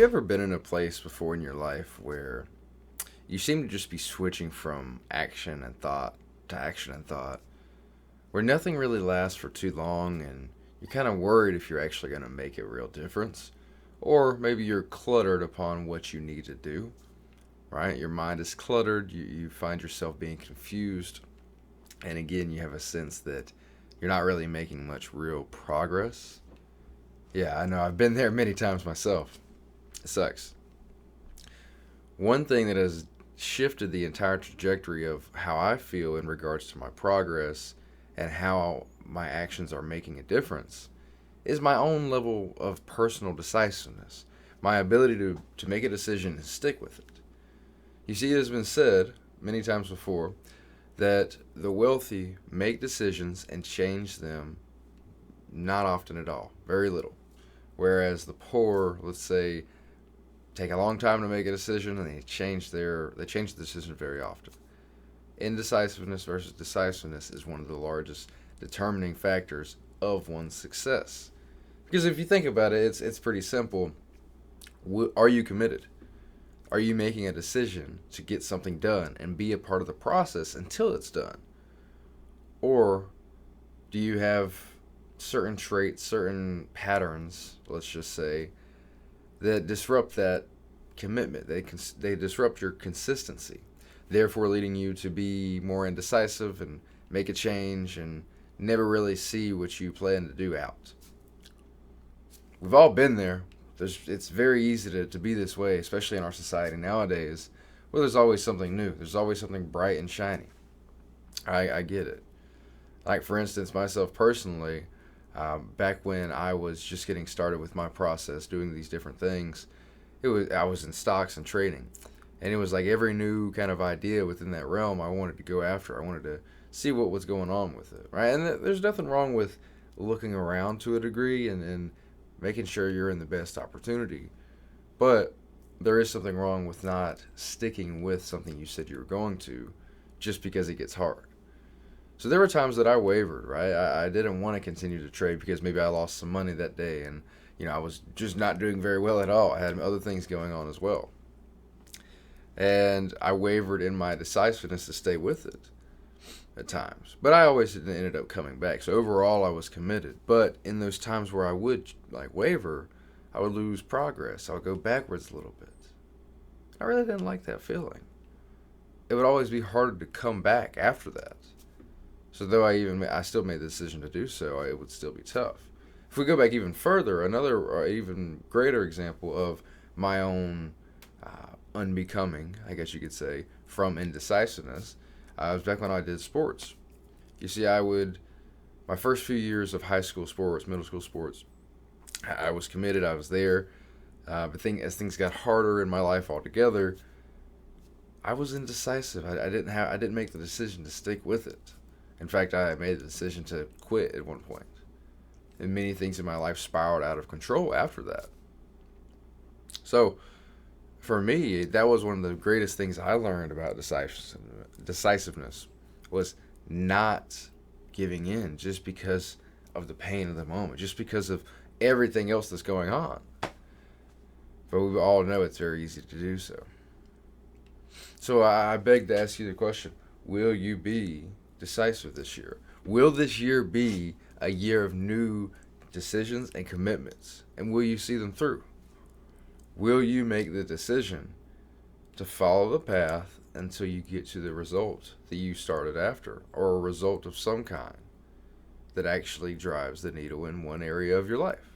you ever been in a place before in your life where you seem to just be switching from action and thought to action and thought, where nothing really lasts for too long and you're kind of worried if you're actually going to make a real difference? Or maybe you're cluttered upon what you need to do, right? Your mind is cluttered, you find yourself being confused, and again, you have a sense that you're not really making much real progress. Yeah, I know, I've been there many times myself. It sucks. One thing that has shifted the entire trajectory of how I feel in regards to my progress and how my actions are making a difference is my own level of personal decisiveness, my ability to make a decision and stick with it. You see, it has been said many times before that the wealthy make decisions and change them not often at all, very little. Whereas the poor, let's say, take a long time to make a decision and they change the decision very often. Indecisiveness versus decisiveness is one of the largest determining factors of one's success. Because if you think about it, it's pretty simple. Are you committed? Are you making a decision to get something done and be a part of the process until it's done? Or do you have certain traits, certain patterns, let's just say, that disrupt that commitment? They disrupt your consistency, therefore leading you to be more indecisive and make a change and never really see what you plan to do out. We've all been there. It's very easy to be this way, especially in our society nowadays, where there's always something new. There's always something bright and shiny. I get it. Like, for instance, myself personally, back when I was just getting started with my process, doing these different things, I was in stocks and trading. And it was like every new kind of idea within that realm I wanted to go after. I wanted to see what was going on with it, right? And there's nothing wrong with looking around to a degree and making sure you're in the best opportunity. But there is something wrong with not sticking with something you said you were going to just because it gets hard. So there were times that I wavered, right? I didn't want to continue to trade because maybe I lost some money that day and, I was just not doing very well at all. I had other things going on as well. And I wavered in my decisiveness to stay with it at times. But I always ended up coming back. So overall, I was committed. But in those times where I would waver, I would lose progress. I would go backwards a little bit. I really didn't like that feeling. It would always be harder to come back after that. So though I still made the decision to do so, it would still be tough. If we go back even further, another or even greater example of my own unbecoming, I guess you could say, from indecisiveness, was back when I did sports. You see, my first few years of high school sports, middle school sports, I was committed, I was there. But as things got harder in my life altogether, I was indecisive. I didn't make the decision to stick with it. In fact, I made the decision to quit at one point. And many things in my life spiraled out of control after that. So, for me, that was one of the greatest things I learned about decisiveness was not giving in just because of the pain of the moment, just because of everything else that's going on. But we all know it's very easy to do so. So I beg to ask you the question, will you be decisive this year? Will this year be a year of new decisions and commitments? And will you see them through? Will you make the decision to follow the path until you get to the result that you started after, or a result of some kind that actually drives the needle in one area of your life?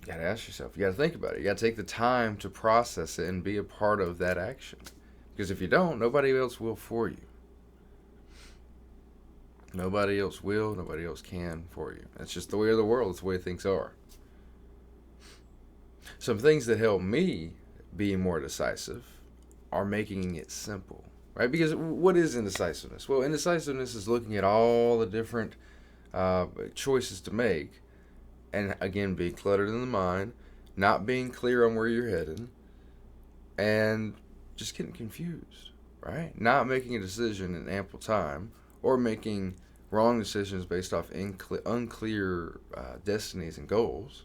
You gotta ask yourself, you gotta think about it. You gotta take the time to process it and be a part of that action. Because if you don't, nobody else will for you. Nobody else will, nobody else can for you. That's just the way of the world. It's the way things are. Some things that help me be more decisive are making it simple, right? Because what is indecisiveness? Well, indecisiveness is looking at all the different choices to make, and again, being cluttered in the mind, not being clear on where you're headed, and just getting confused, right? Not making a decision in ample time, or making wrong decisions based off unclear destinies and goals.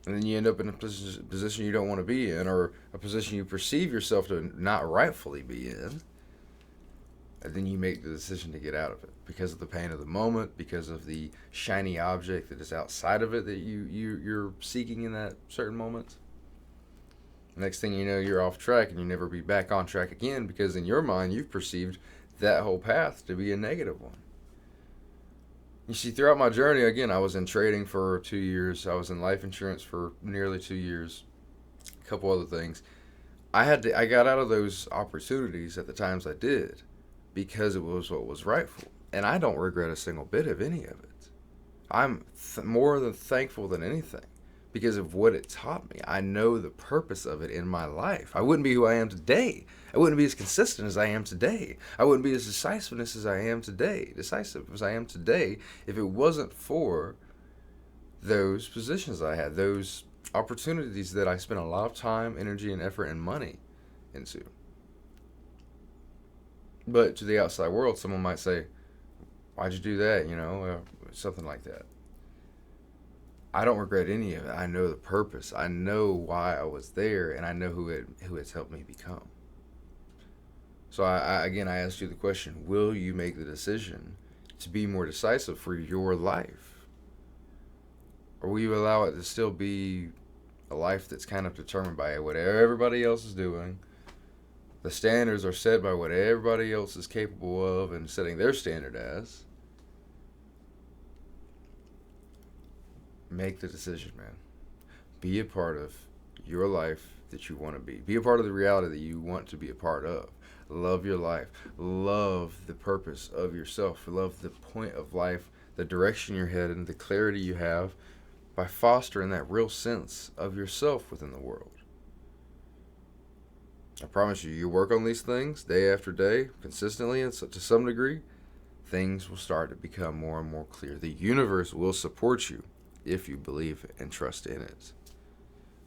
And then you end up in a position you don't want to be in, or a position you perceive yourself to not rightfully be in. And then you make the decision to get out of it because of the pain of the moment, because of the shiny object that is outside of it that you're seeking in that certain moment. Next thing you know, you're off track and you never be back on track again because in your mind you've perceived that whole path to be a negative one. You see, throughout my journey, again, I was in trading for 2 years. I was in life insurance for nearly 2 years. A couple other things. I got out of those opportunities at the times I did because it was what was rightful. And I don't regret a single bit of any of it. I'm more than thankful than anything because of what it taught me. I know the purpose of it in my life. I wouldn't be who I am today. I wouldn't be as consistent as I am today. I wouldn't be as decisive as I am today if it wasn't for those positions I had, those opportunities that I spent a lot of time, energy, and effort and money into. But to the outside world, someone might say, why'd you do that? Something like that. I don't regret any of it. I know the purpose. I know why I was there, and I know who it's helped me become. So I asked you the question, will you make the decision to be more decisive for your life? Or will you allow it to still be a life that's kind of determined by what everybody else is doing? The standards are set by what everybody else is capable of and setting their standard as. Make the decision, man. Be a part of your life that you want to be. Be a part of the reality that you want to be a part of. Love your life. Love the purpose of yourself. Love the point of life, the direction you're heading, the clarity you have by fostering that real sense of yourself within the world. I promise you, you work on these things day after day, consistently and to some degree, things will start to become more and more clear. The universe will support you if you believe and trust in it.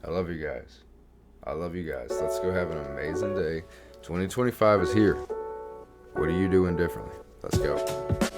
I love you guys. Let's go have an amazing day. 2025 is here. What are you doing differently? Let's go.